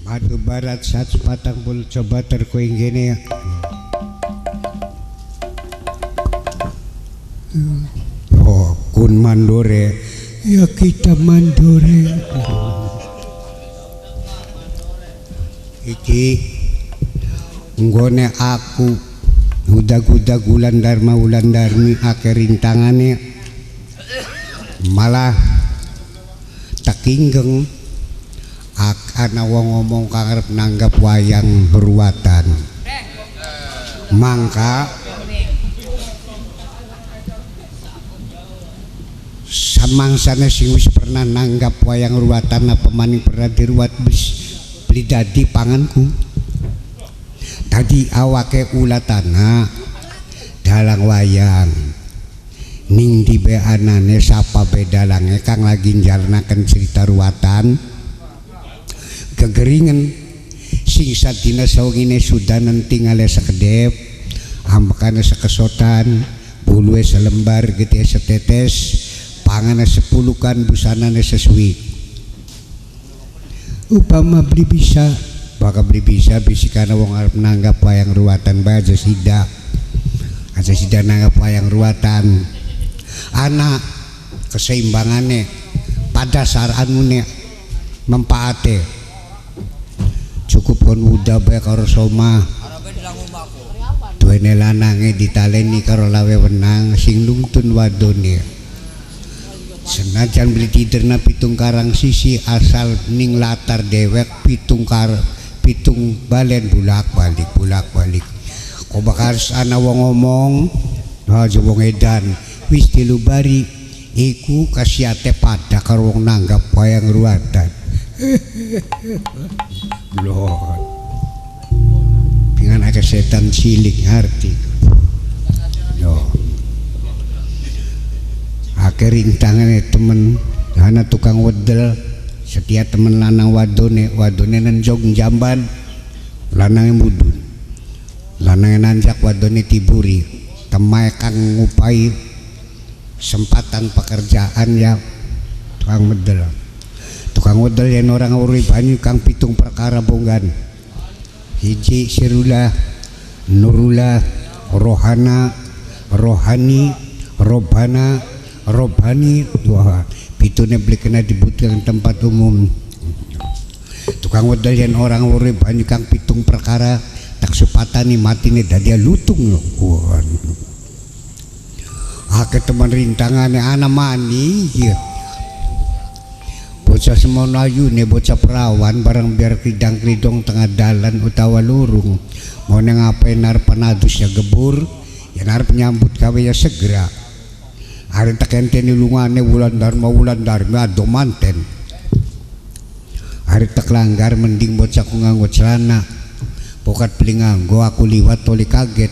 Batu Barat 140 coba terkoing gini ya. Oh, kun mandore. Ya kita mandore. Iki nggone aku udah gulan Dharma Wulan Darmi akeh rintangannya malah takinggeng ana wong ngomong kang arep nanggap wayang ruwatan mangka samangsane sing wis pernah nanggap wayang ruwatan apa maning pernah diruwat beli dadi panganku tadi awake ulatana dalang wayang ning di beanane sapa bedalange kang lagi njalanaken cerita ruwatan kegeringan sing sadina sawengine sudah nentingale sekedep ambekane sekesotan buluhe selembar getih setetes pangane sepulukan busanane sesuwi upama beli bisa bakal beli bisa bisikana wong arep nanggap wayang ruwatan bae aja sida nanggap wayang ruwatan anak keseimbangane pada saranune mempaate cukup kon udah bae karo soma duwene lanange ditaleni karo lawe wenang sing lungtun wadone senajan beli tiderna pitung karang sisi asal ning latar dewek pitung balen bulak balik kok bakal ana wong ngomong aja wong edan wis dilubari iku kasiate pada karo wong nanggap wayang ruwatan Lord dengan akeh setan cilik ngerti yo akeh rintangane temen ana tukang wedel setia temen lanang wadone nenjog jamban lanange mudun lanange nanjak wadone tiburi temae kang ngupai sempatan pekerjaan ya tukang wedel yen orang urip banyu kang pitung perkara bonggan hiji sirula nurula rohana rohani robani dua pitune beli kena dibutuhkan tempat umum tukang wedel yen orang urip banyu kang pitung perkara tak supatani matine dadia lutung loh akeh teman rintangane ana mani ya bocah semono ayune bocah perawan barang biar kidang-kidong tengah dalan utawa lurung mau nang ape arep panadus ya gebur yen arep nyambut gawe ya segera arep tak enteni lungane wulan Darma ado manten arep tak langgar mending bocah ku nganggo celana pokat beli nganggo aku liwat toli kaget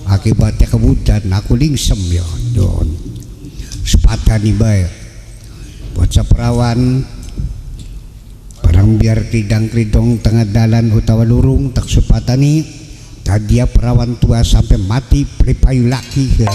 akibatnya kebudan aku lingsem ya don sepatani bae bocah perawan barang biar kidang-kidong tengah dalan utawa lurung tak sepatani tadia perawan tua sampai mati pripayu laki ya.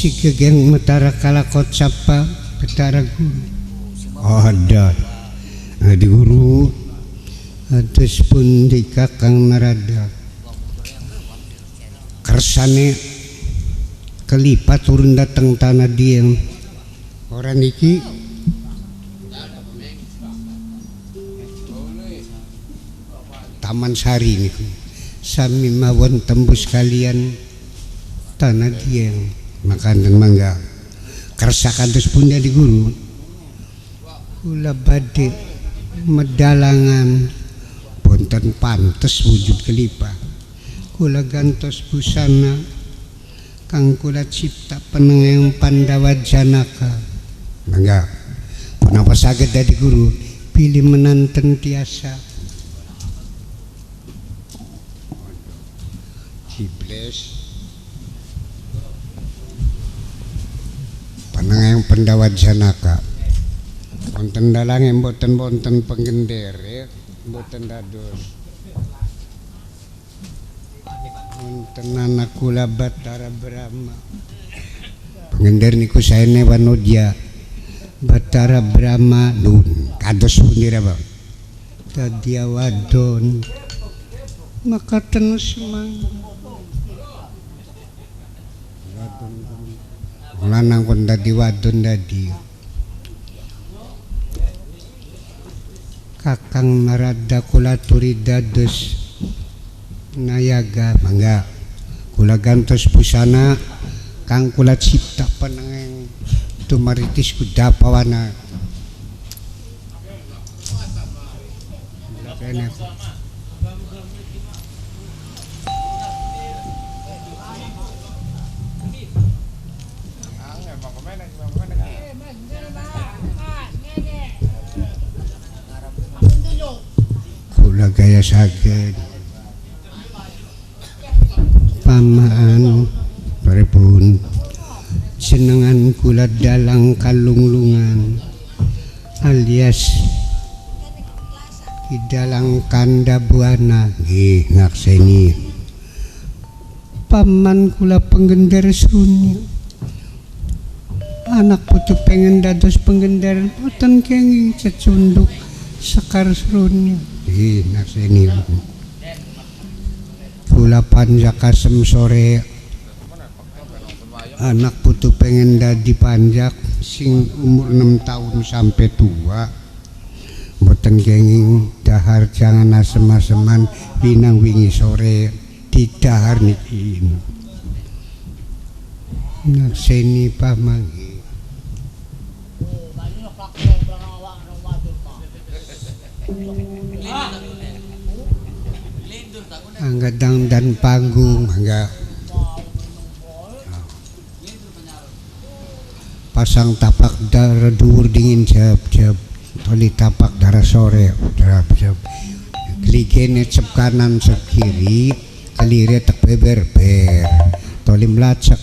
si gegeng metara kala kocapa betara guru ada di guru atus pun di kakang narada kersane kelipat turun datang tanah diem orang iki Taman Sari niku sami mawon tembus kalian tanah diem makanan mangga kersakan terus punya di guru kula badhe medalangan bonten pantes wujud kelipa kula gantos busana kang kula cipta penengeng Pandawa Janaka mangga kenapa saged dadi guru pilih menanten tiasa Cibles penengeng Pandawa Janaka wonten dalange mboten penggender ya mboten dados wonten anak kula Batara Brahma penggender niku saene wanodya Batara Brahma nun kados punira Bang dadi wadon maka tenus mang lanang kon dadi wadon dadi kakang narada kula turi dados nayaga mangga kula gantos busana kang kula cipta penengeng tumaritis kudapawana kene kula gaya saged pamaan pripun senengan kula dalang kalunglungan alias dalang kanda buana nggih ngakseni paman kula penggender sunyi anak putu pengen dados penggender boten kenging cecunduk sekar seruni nakseni kula panjak kasem sore anak putu pengen dadi panjak sing umur 6 tahun sampai tua boten kenging dahar jangan asem-aseman pinang wingi sore di dahar niki nakseni pamanggi anggadang dan panggung enggak pasang tapak darah dhuwur dingin jab toli tapak darah sore jab kligene cep kanan cep kiri kelire tek beber toli melacak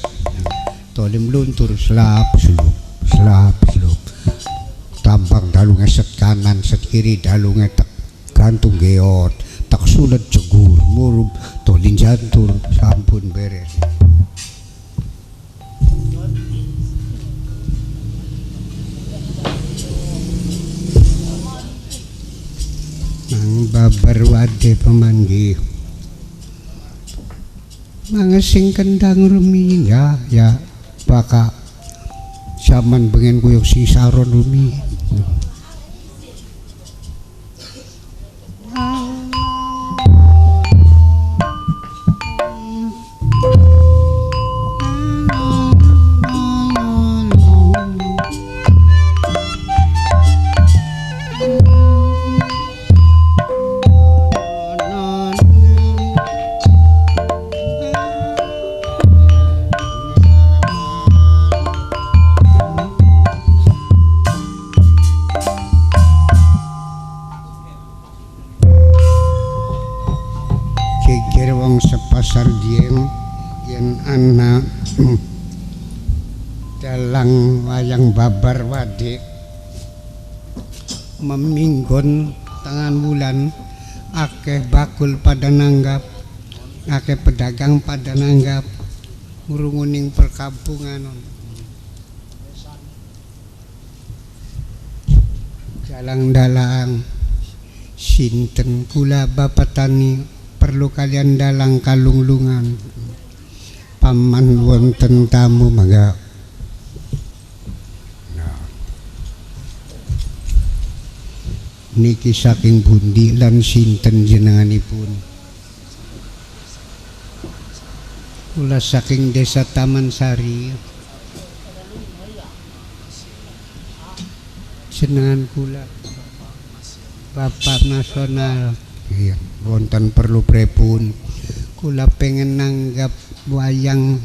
toli meluntur selap seluk tampang dalunge set kanan set kiri dalunge tek gantung geot tak sulet jegur murup tolin jantur sampun beres nang babar wade pemanggih mangesing kendang rumi ya baka zaman bengen kuyuk si saron rumi sepasar diem yen anak dalang wayang babar wade meminggon tangan bulan akeh bakul pada nanggap akeh pedagang pada nanggap ngrunguning perkampungan dalang-dalang sinten kula bapak tani perlu kalian dalang kalunglungan paman wonten tamu mangga. Niki saking pundi lan sinten jenenganipun? Kula saking Desa Taman Sari. Jenengan kula Bapak Nasional. Iya, wonten perlu pripun? Kula pengen nanggap wayang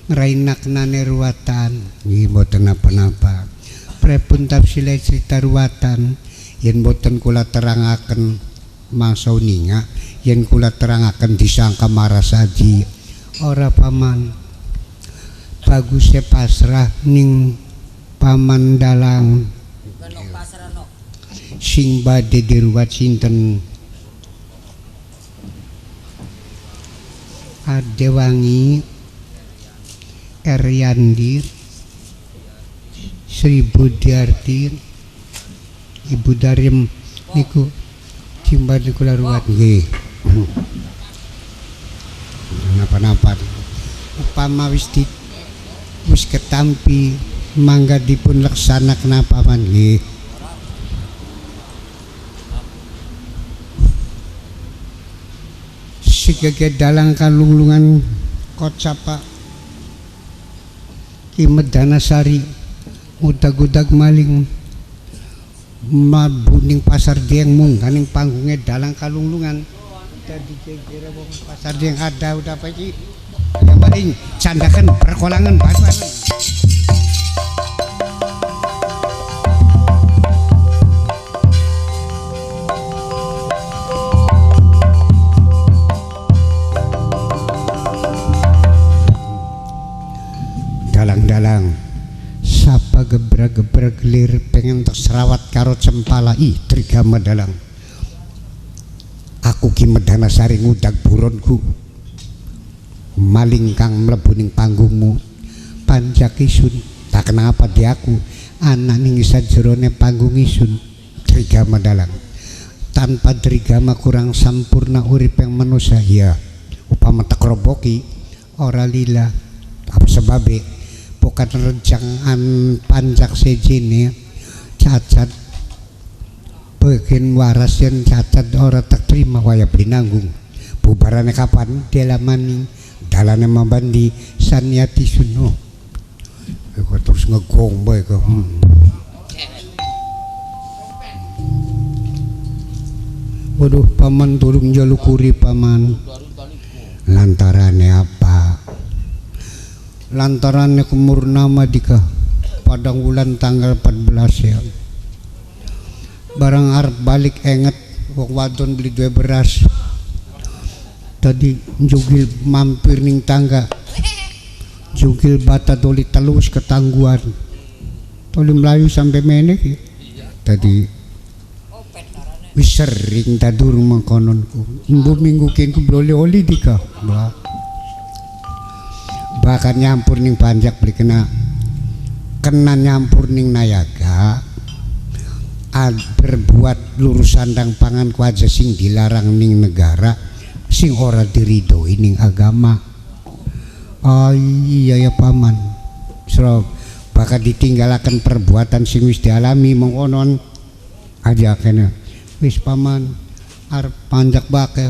ngrainaknane ruwatan. Nggih mboten napa-napa. Pripun tafsile cerita ruwatan? Yen boten kula terangaken mangsa uninga, yen kula terangaken disangka marasadi ora paman. Baguse pasrah ning paman dalang sing badhe diruwat sinten Adewangi Eryandi Sri Budiarti Ibu Darim niku simbadi kula ruwat nggih. Napa-napa upama wis ketampi mangga dipun laksana kenapa man nggih. Sigege dalang kalunglungan kocapa Ki Medanasari udag-udag maling mabuning pasar dieng mungganing panggungnya dalang kalunglungan dadi kira wong pasar dieng ada udah apa iki yang paling candakan perkolangan basaran dalang-dalang sapa gebrak-gebrak lir pengen terserawat karo cempala Trigama dalang aku Ki Medanasari ngudag buronku maling kang mlebu ning panggungmu panjak isun tak kenapa di aku anak ning sajerone panggung isun Trigama dalang tanpa Trigama kurang sampurna urip yang manusia ya upama tekroboki ora lila apa sebabe bukan rencangan panjak sejini cacat bagian waras yang cacat orang tak terima waya binanggung bubarannya kapan dia maning dalane mambandi saniati suno aku terus ngegong bae kok waduh paman turun jalukuri paman lantarane apa lantarannya kumurnama dika padang bulan tanggal 14 ya barang arep balik enget wong wadon beli dua beras tadi jugil mampir ning tangga jugil bata doli telus ketangguan toli melayu sampai menek ya. Tadi wis sering tadur mangkononku minggu kengku bloli-oli dika bahkan nyampur ning panjak beli kena nyampur ning nayaga berbuat lurus sandang pangan ku aja sing dilarang ning negara sing ora diridhoi ning agama. Iya ya paman sro bakal ditinggalaken perbuatan sing wis dialami mengkonon aja kena wis paman arep panjak bake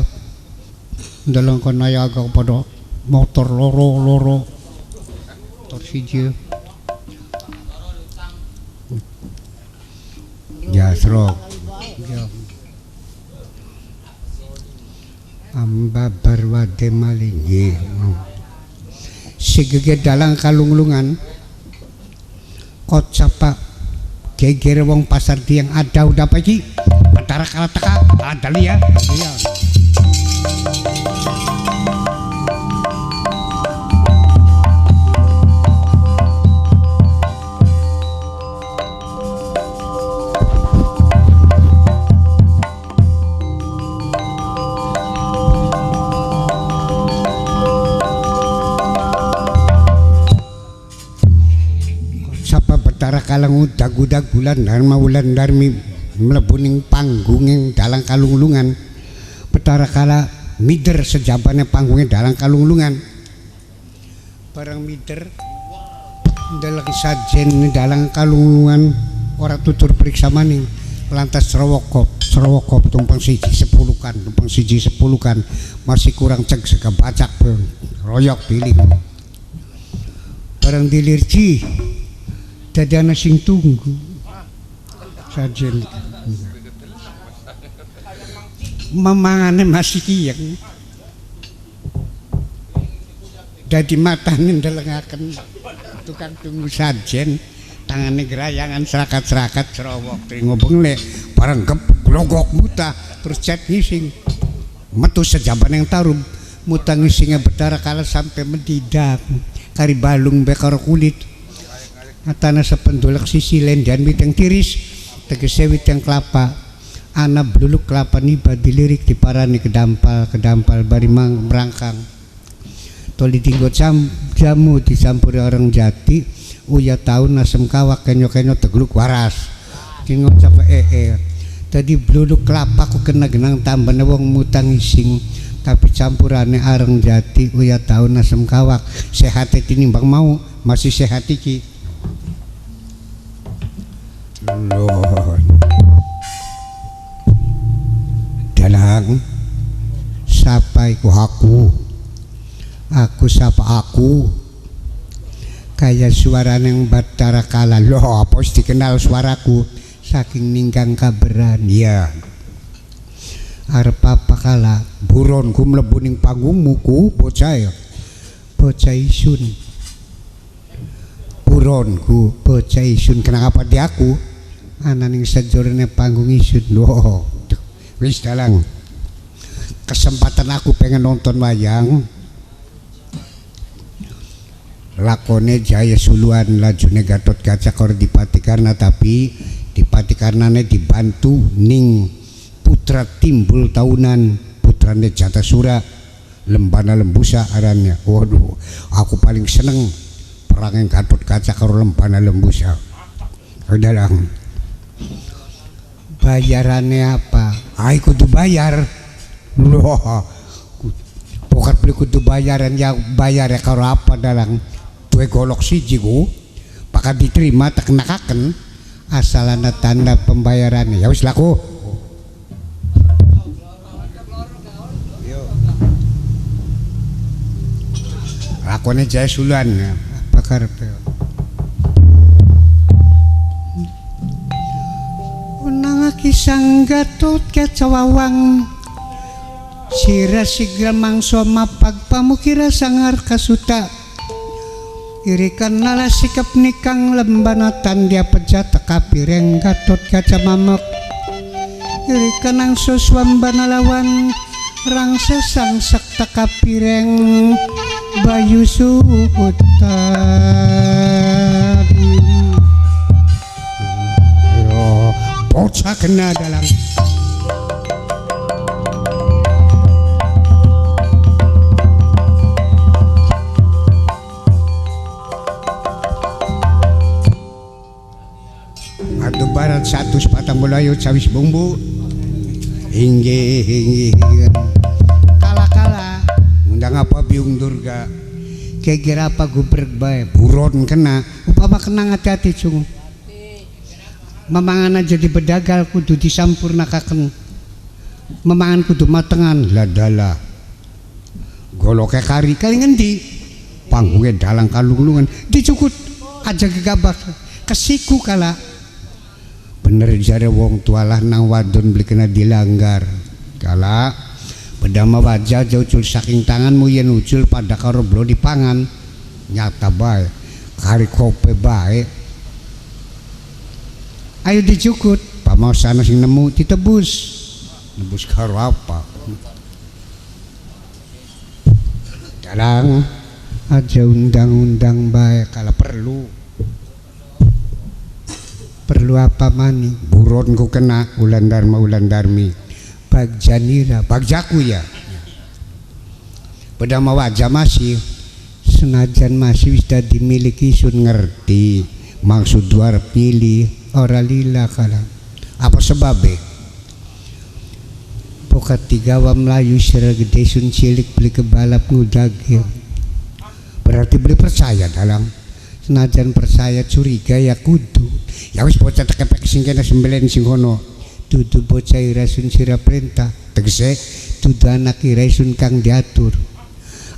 ndeleng kon nayaga pada motor loro motor siji ya srok ya amba barwade maling sigege dalang kalunglungan kocapa gegere wong pasar dieng ada udah apa iki antara kala teka ada liya iya kala ngudag-udag Wulandari mlebu ning panggunging dalang kalunglungan. Betara kala mider sejabane panggunging dalang kalunglungan. Barang mider ndeleng sajen dalang kalunglungan ora tutur periksa maning. Lantas serowokop tumpang siji sepulukan masih kurang cek seka bacak royok pilih barang dilirji dadi ana sing tunggu sajen mamangane masih kiyeng dadi matane ndelengaken tukang tunggu sajen tangane gerayangan serakat-serakat cerowok ngobong lek barang gep glogok muta terus cet ngising metu sejaban yang tarum muta ngisingnya Betara kala sampai mendidak kari balung bekar kulit atana sependulak sisi lendian witeng tiris tegese witeng kelapa ana bluluk kelapa niba dilirik diparani kedampal barimang merangkang toli tinggot jamu dicampuri orang jati uya tahun nasem kawak kenyo-kenyo tegluk waras ki ngocap tadi bluluk kelapa ku kena genang tambane wong mutang ising tapi campurane areng jati uya tahun nasem kawak sehat tinimbang mau masih sehat iki Lord dalang sapa iku aku sapa aku kaya suara yang Batara kala loh apa dikenal suaraku saking ninggang kaberan ya arep apa kala buronku mlebu ning panggungmu bocah isun buronku bocah isun kenapa di aku ana ning sajorone panggung isun loh wis dalang kesempatan aku pengen nonton wayang lakone Jaya Suluan lajune Gatot Kaca kor dipatikarna tapi dipatikarnane dibantu ning putra timbul tahunan putrane Jatasura Lembana Lembusa arannya. Waduh aku paling seneng perang Gatot Kaca karo Lembana Lembusa. Dalang bayarannya apa? Ai kudu bayar loh pokat beli kudu bayaran ya bayar ya karo apa dalang dua golok siji ku pakat diterima tak kenakaken asalana tanda pembayaran ya wis laku lakone Jaya Suluan apa karepe unangake sang Gatot Kaca wawang sira sigra mangso mapag pamukira sangar kasuta irikan nala sikap nikang lembanatan dia pejata kapireng Gatot Kaca mamak irikan ang soswambana lawan rang sesang sakta kapireng bayu suutan bocah kena dalam barat 100 patang bulayo cawis bumbu hinggi kala undang apa biung durga kira apa gubrek bae buron kena upama kena hati-hati cung memangan aja di bedagal kudu disampurnakaken memangan kudu matengan ladala goloke kari ngendi panggungnya dalang kalunglungan dicukut aja gegabah kesiku kala bener jare wong tualah nang wadon beli kena dilanggar kala bedama wajah jauh saking tanganmu yen ucul pada karo blo dipangan nyata bae kari kope bae ayo dicukut pamosana sing nemu ditebus nebus karo apa dalang aja undang-undang bae kala perlu apa mani buronku kena ulan darmi bagjanira bagjaku ya pedama wajah masih senajan masih bisa dimiliki sun ngerti maksud duar pilih ora lila kala apa sebabnya pokat tigawa Melayu sira gede sun cilik beli kebalap ngudagir berarti beli percaya dalam senajan percaya curiga ya kudu ya wis bocah tekepek sing kena sembelen sing kono dudu bocah irasun sira perintah tegese dudu anak irasun kang diatur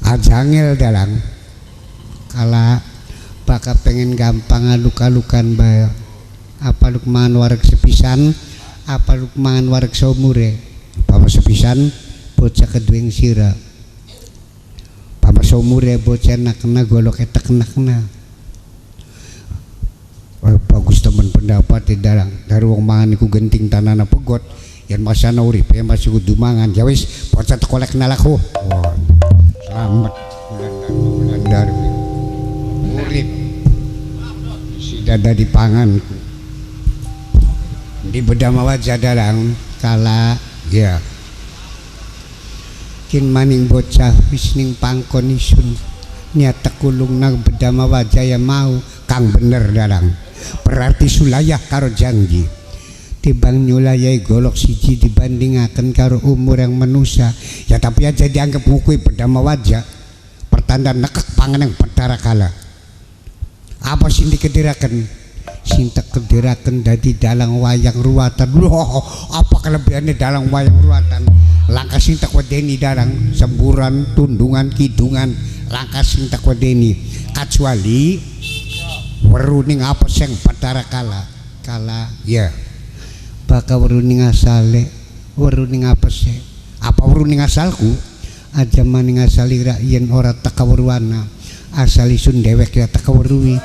ajangel dalang kala baka pengen gampang aluk-alukan bayar apa lukman wareg sepisan apa lukman wareg saumure pama sepisan bocah kedueng sira pama saumure bocah nakna golok etek nakna bagus teman pendapat di dalang dari wong mangan iku genting tanana pegot yen masana urip ya masih kudu mangan ya wis bocah tekolek nalaku selamat bulan urip si dada di panganku di bedama wajah dalang kala ya kin maning bocah wis ning pangkon isun niat tekulung nang bedama wajah ya mau kang bener dalang berarti sulayah karo janji tibang nyulayai golok siji dibandingaken karo umur yang menusa ya tapi aja dianggap ngukui bedama wajah pertanda nekek pangan yang pedara kala apa sing dikediraken sing kediraken dadi dalang wayang ruwatan loh apa kelebihannya dalang wayang ruwatan langkah sing tak wedeni dalang semburan tundungan kidungan langkah sing tak wedeni kecuali weruning apa sing pedara kala ya baka weruning asale weruning apa sih apa weruning asalku aja maning asalira yen ora takawerwana asalisun dewek ya takawerui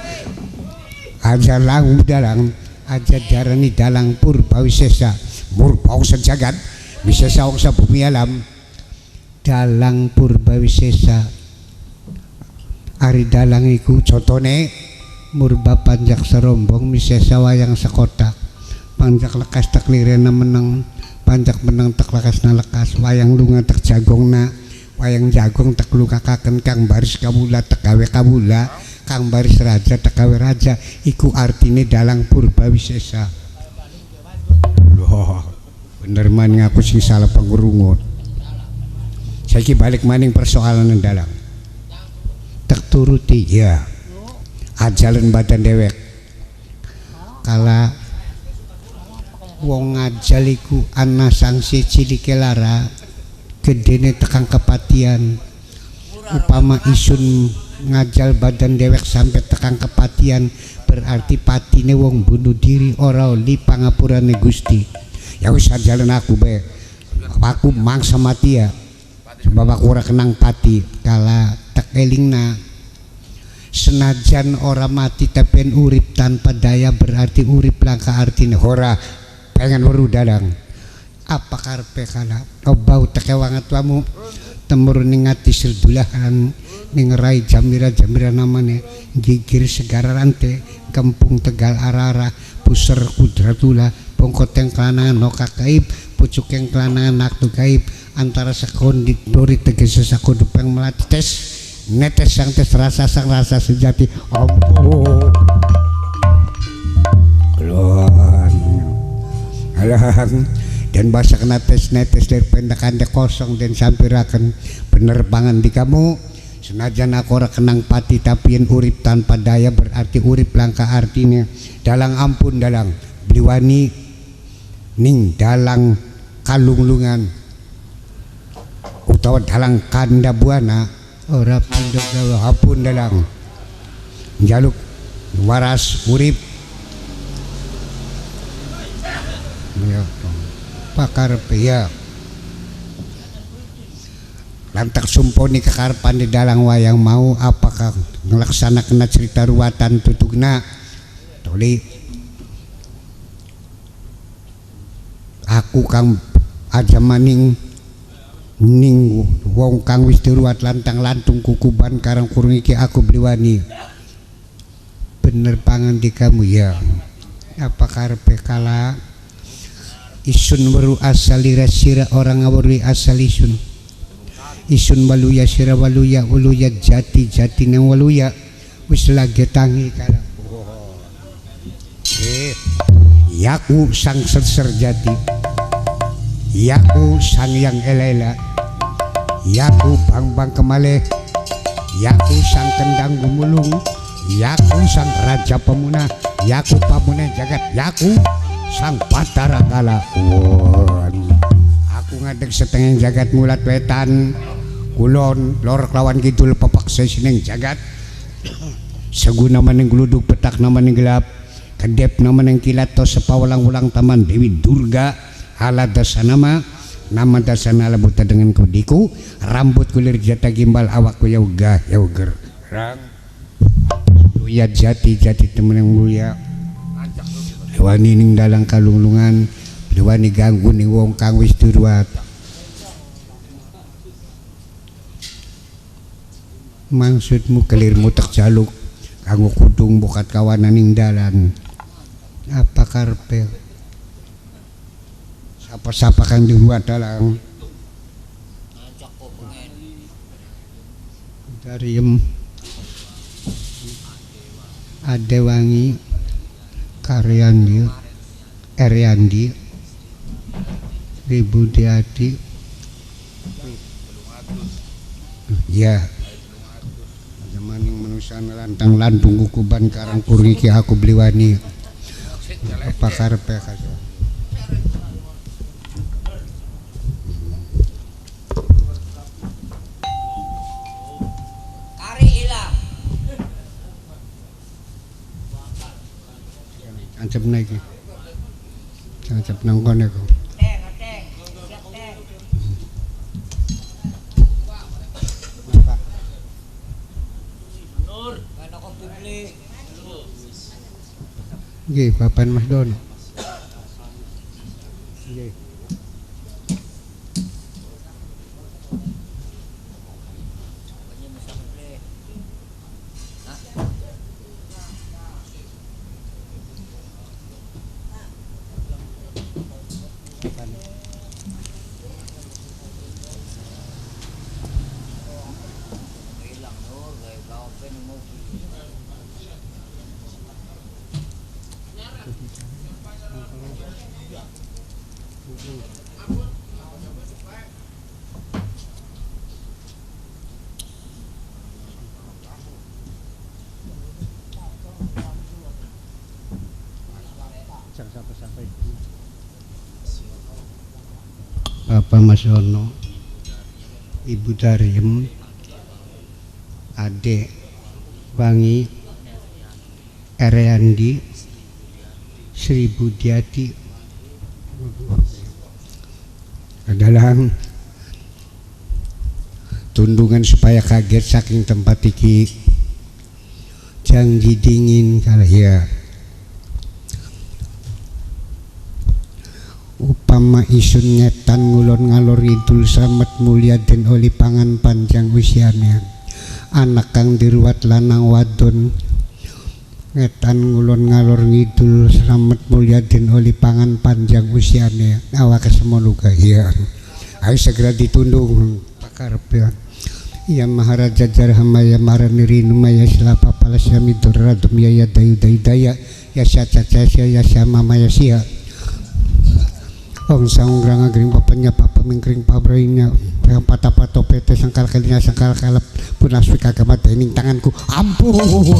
aja langu dalang aja darani dalang purbawisesa murpau sejagat wisesa ongsa bumi alam dalang purbawisesa ari dalang iku contone murba panjak serombong misesa wayang sekotak panjak lekas tak lirena meneng panjak meneng tak lekas na lekas wayang lunga tak jagong na wayang jagong tak luka kaken kang baris kabula tak gawe kabula kang baris raja tak gawe raja iku artine dalang purba wisesa loh bener maning aku sing salah pangurungut saiki balik maning persoalan dalang tak turuti ya ajalan badan dewek kala wong ngajaliku ana sanksi cilike lara gedene tekang kepatian upama isun ngajal badan dewek sampai tekang kepatian berarti patine wong bunuh diri ora oli pangapurane Gusti ya wis ajalan aku be aku mangsa mati ya sebab aku ora kenang pati kala tak elingna senajan ora mati tapi urip tanpa daya berarti urip langka artine ora pengen weru dalang apa karpe kala obau tekewangat wamu temurun ning ati serdulahan ning rai jamira namane gigir segara rante kampung Tegal Arara puser kudratula pongkoteng kelanangan noka kaib pucukeng kelanangan naktu kaib antara sekondit dori tegese sakodu peng melati tes netes sang tes rasa sang rasa sejati alang dan bahasa kena tes netes dari pendakan de kosong dan sampirakan bener bangan di kamu senajan aku ora kenang pati tapi yang urip tanpa daya berarti urip langka artinya dalang ampun dalang bliwani ning dalang kalunglungan utawa dalang kanda buana ora pindho gawe hapun dalang jaluk waras urip ya pakar ya lantak sumponi kekarepan di dalang wayang mau apakah ngelaksanakan cerita ruwatan tutugna tuli aku kang aja maning ning wong kang wis diruwat lantang lantung kukuban karang kurung iki aku bliwani bener pangan di kamu ya apa karepe kala isun weru asalira sira orang ngawuri asal isun waluya sira waluya jati nang waluya wis lagi tangi kala Yaku sang serser jati, yaku sang yang elela, yaku bang kemaleh, yaku sang kendang gumulung, yaku sang raja pemunah, yaku pamunah jagat, yaku sang batara kala. Aku ngadeg setengah jagat mulat wetan, kulon lor lawan kidul pepaksa sineng jagat, seguna maning gluduk petak nama ning gelap, kedep nama ning kilat to sepawalang-ulang taman Dewi Durga ala dasanama nama dasana labuta dengan kudiku rambut kulir jata gimbal awakku yauga yauger rang luya jati temen yang mulia lewani ning dalang kalunglungan lewani ganggu ning wong kang wis durwat maksudmu kelirmu tak jaluk kanggo kudung bukat kawanan ning dalan apa karpe sapa-sapa kang dibuat dalang Dariem Adewangi Karyandi Eryandi Ibu Diati ya maning manusia lantang lantung kukuban karang kuriki aku beliwani apa karpe kaso kari ilang ancap naik ancap nangkon aku Nggih, Papan Mas Dono. Nggih. Bapak Mas Ono, Ibu Dariem, Adek Wangi, Eryandi, Sri Budiati adalah tundungan supaya kaget saking tempat iki janji dingin kali ya upama isun ngetan ngulon ngalor idul slamet mulia den oli pangan panjang usianya anak kang diruat lanang wadon ngetan ngulon ngalor ngidul slamet mulia den oli pangan panjang usianya awak semono ya ayo segera ditundung pakar ya Maharaja Jarhamaya Maranirinu Maya Silapa Palasya Miduradum ya Dayu Daya ya Syacacasya ya Syama Maya Sia Ong Sangrang Agring Papanya Papa Mingkring Pabrainya yang patah-patah pete sangkal kalinya sangkal kalap punaswi kagamat ini tanganku ampun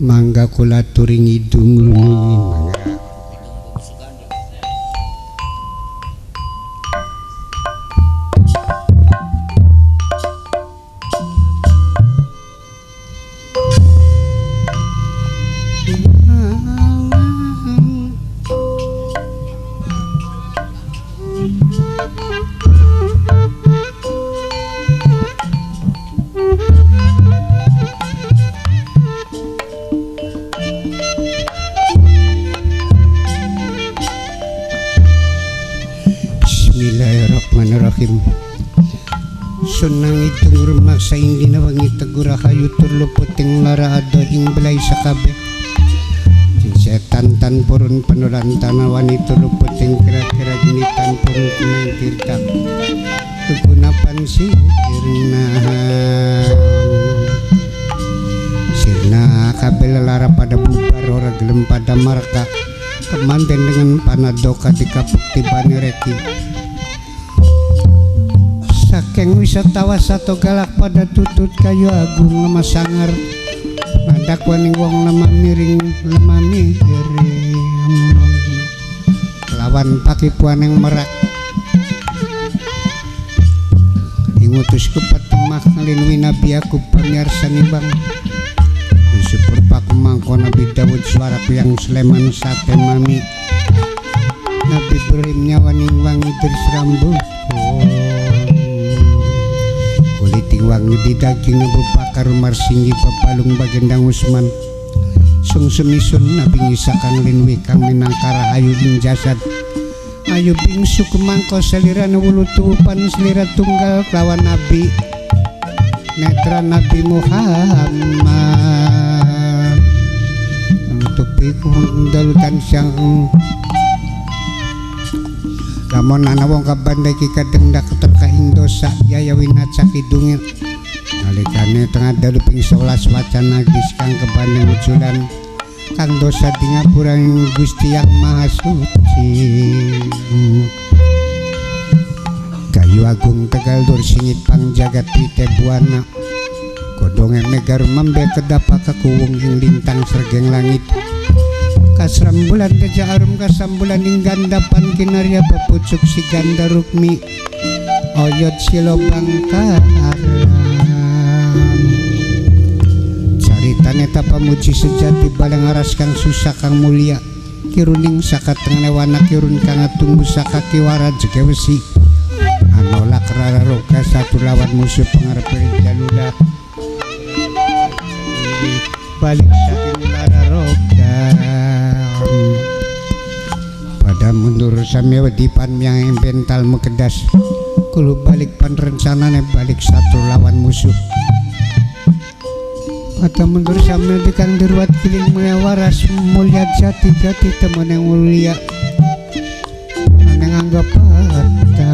mangga kula turing idung rumungin Bismillahirrahmanirrahim. Sunang itong rumak sa hindi na wangi tagura kayo turlo puting lara ado ing balay sa kabe. Setan tan purun panulan tanawan itu luputing kira-kira ginitan purun kunang tirtak. Kegunapan sirna kabel lara pada bubar ora gelem pada marka kemanten dengan panadoka di kapuk tibane reki. Saking wisatawa satu galak pada tutut kayu agung nama sangar madak waning wong nama miring lemami lawan pakipuan yang merak ingutusku patemah ngelinwi nabi aku pamiarsan ibang syukur paku mangko Nabi Dawud suaraku yang Sleman sate mami Nabi Ibrahim nyawaning wangi terserambu wangi di daging Abu Bakar Umar Singgi Papalung Bagendang Usman sung semisun Nabi Isa kang linwi kang minangkara ayu ing jasad ayu bingsu kemangko selira wulu tuupan selira tunggal kelawan Nabi netra Nabi Muhammad tupiku dalutan siang lamun ana wong kabandai ki kadeng dak terkaing dosa yaya winat sakidungil nalikane tengah dalu ping 11 wacana gis kang kebandeng ujulan kang dosa di ngapura Gusti yang Maha Suci kayu agung Tegal Dur singit pang jagat pite buana godonge megar mambe kedapa kakuwung ing lintang sergeng langit kasram bulan teja arum kasam bulan ing gandapan kinarya pepucuk si ganda rukmi oyot silobang karam caritane tapamuji sejati balang aras kang susah kang mulia kiruning saka tenglewana kirun kang tunggu saka kiwara jegewesi anolak rara roga satu lawan musuh pengarep jalula balik saking lara roga pada mundur sami wedipan yang bental mekedas kulu balik pan rencanane balik satu lawan musuh pada mundur sami dikang diruat kiling mulia waras mulia jati teman yang mulia yang anggap pada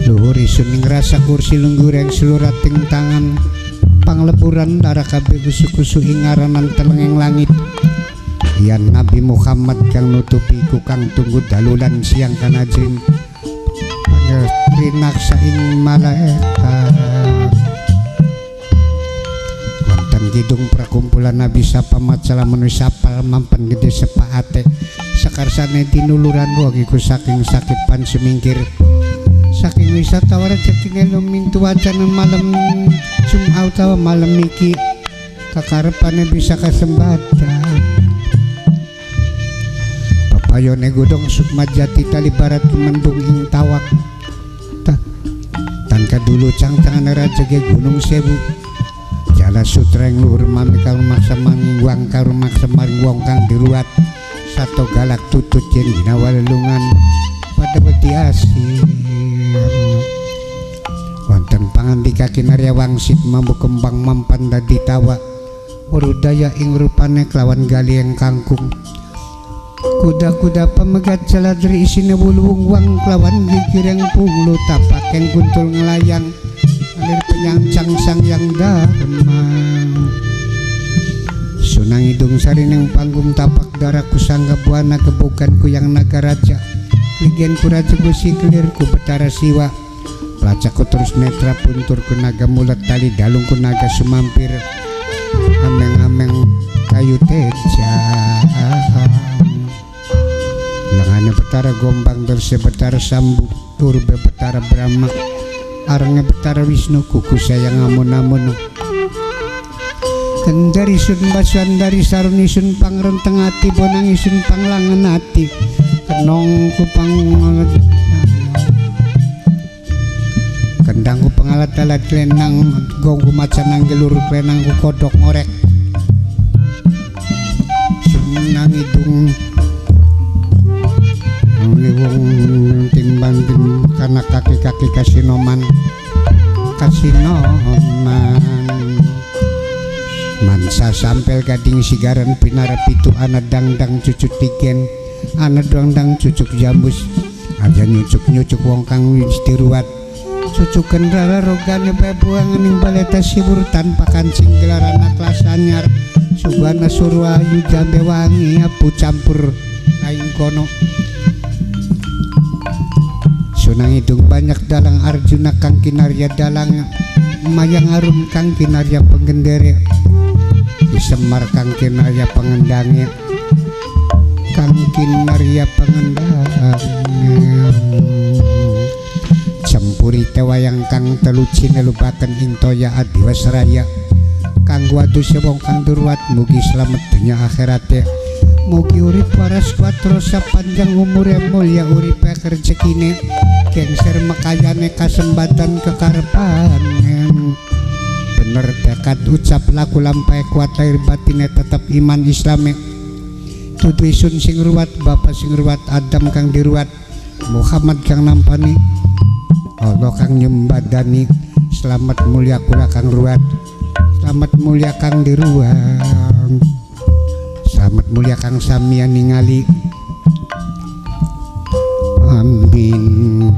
luhur isuning rasa kursi lunggur yang selurating tangan pangleburan darah kabeh kusu-kusu ingaranan telengeng langit yan Nabi Muhammad kang nutupi ku kang tunggu dalulan siang kanajin panggil rinak saing malaikat wonten kidung perkumpulan Nabi sapa macalah manusia sapal mampan gede sepaate sakarsane tinuluran wong iku saking sakit pan semingkir saking wisata rezekine lumintu wacan malam Jumat utawa malam niki kakarepane bisa kasembatan papayone godong sukma jati tali barat mendung ing tawak tangka dulu cang-cangan rajege gunung sewu jala sutra yang luhur mami kang maksa manging wang karo maksa maring wong kang diruat satu galak tutut yen ginawalelungan pada wedi asih wonten pangandika kinarya wangsit mambu kembang mampan dadi tawa urudaya ing rupane kelawan galiyeng kangkung kuda-kuda pemegat jaladri isine wuluwung wang kelawan gigireng punglu tapakeng guntul ngelayang alir penyancang sang yang dharma sunang hidung sarineng panggung tapak daraku sangga buana kebukanku yang naga raja ligen ku raja gusi kelirku betara siwa pelacaku terus netra punturku naga mulat tali dalungku naga sumampir ameng-ameng kayu teja lengannya betara gombang terse betara sambu turbe betara Brahma arangnya betara Wisnu kuku sayang amun-amun kendari sun basuan dari saruni sun pangrenteng ati bonang isun panglangan ati kenong kupang kendangku pengalat-alat klenang gongku macanang gelur klenangku kodok ngorek sumenang hidung wong tim banding karena kaki-kaki kasinoman mansa sampel gading sigaran pinara pitu anak dangdang cucuk tiken anak dangdang cucuk jambus aja nyucuk wong kang wis diruat cucuken rara rogane bae buangan ning baleta sibur tanpa kancing gelaran kelas anyar subana suruh ayu jambe wangi apu campur aing kono sunang hidung banyak dalang Arjuna kang kinarya dalang mayang arum kang kinarya penggendere Semar kang kinarya pengendangnya kang kinarya pengendang campuri tewayang kang teluci nelubaken intoya adiwasraya kang wadu sewong kang durwat mugi selamat dunia akhiratnya mugi urip waras kuatrosa panjang umurnya mulia urip rezekine gengser makayane kasembatan kekarepan bener tekad ucap laku lampai kuat lahir batinnya tetap iman islami tutu isun sing ruwat bapak sing ruwat Adam kang diruat Muhammad kang nampani Allah kang nyembadani selamat mulia kula kang ruwat selamat mulia kang diruat selamat mulia kang samia ningali amin